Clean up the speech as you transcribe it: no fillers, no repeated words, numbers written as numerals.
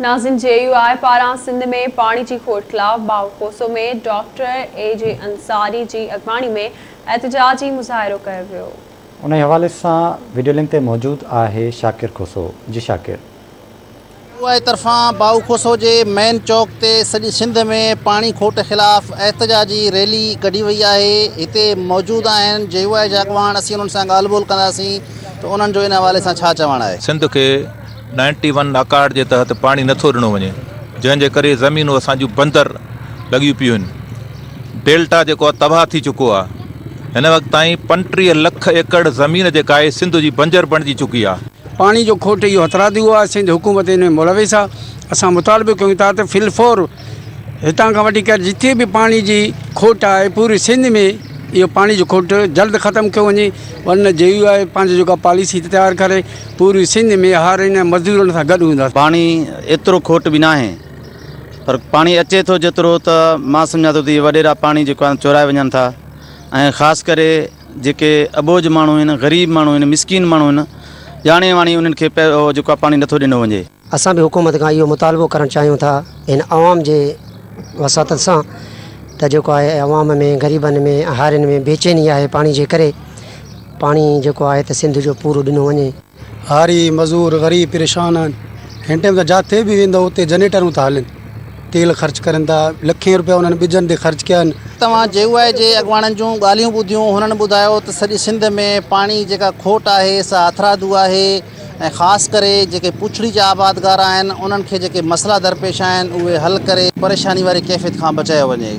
Nazim JUI पारां सिंध में पानी की खोट खिलाफ बावकोसो में डॉक्टर AJ अंसारी की अगवानी में एहतजाजी मुज़ाहिरो कयो वियो। उन हवाले से वीडियो लिंक ते मौजूद है शाकिर खोसो। जी शाकिर। JUI तरफा बावकोसो के मेन चौक ते सॼी सिंध में पानी खोट खिलाफ एहतजाजी रैली कढी वही है। इते मौजूद आहिनि JUI जा अगवान। असीं उन्हनि सां ॻाल्हि ॿोल कंदासीं तो उन्हनि जो इन हवाले सां छा चवणु आहे। सिंध के 91 अकार्ड के तहत पानी नथो ॾिनो वञे, जंहिंजे करे ज़मीनूं असांजूं बंदर लॻियूं पियूं आहिनि। डेल्टा जेको तबाह थी चुको आहे। हिन वक़्त ताईं 35 लाख एकड़ ज़मीन जेका आहे सिंध जी बंजर बणिजी चुकी आहे। पानी जो खोट इहो हथरादी हुआ सिंध हुकूमत इन में मुलविस आहे। असां मुतालबो कयूं था त फिलफोर हितां खां वठी करे जिथे भी पानी की खोट है पूरी सिंध में ये पानी जो खोट जल्द ख़त्म कयो वञे, वरना JUI पंहिंजो जेका पॉलिसी तैयार करे पूरी सिंध में हर इन मज़दूरनि सां गॾु हूंदा। पानी एतिरो खोट भी ना है, पर पानी अचे तो जेतिरो त मां सम्झां थो त वॾेरा पानी जेको आहे चोराए वञनि था। ऐं ख़ासि करे जेके अबोज माण्हू आहिनि, ग़रीब माण्हू आहिनि, मिसकिन माण्हू आहिनि, ॼाणे वाणी उन्हनि खे जेको पानी नथो ॾिनो वञे। असां भी हुकूमत खां इहो मुतालबो करणु चाहियूं था इन आवाम जे वसात सां त जेको आहे अवाम में ग़रीबनि में हारियुनि में बेचैनी आहे पानी जे करे। पानी जेको आहे त सिंध जो पूरो ॾिनो वञे। हारी मज़दूर ग़रीब परेशान आहिनि। हिन टाइम त जिथे भी वेंदो उते जनरेटरूं था हलनि, तेल ख़र्च करनि था, लखें रुपया उन्हनि ॿिजनि ते ख़र्च कया आहिनि। तव्हां JUI जे अॻवाननि जूं ॻाल्हियूं ॿुधियूं। हुननि ॿुधायो त सॼी सिंध में पानी जेका खोट आहे सा हथरादू आहे ऐं ख़ासि करे जेके पुछड़ी जा आबादगार आहिनि उन्हनि खे जेके मसइला दरपेश आहिनि उहे हल करे परेशानी वारी कैफ़ियत खां बचायो वञे।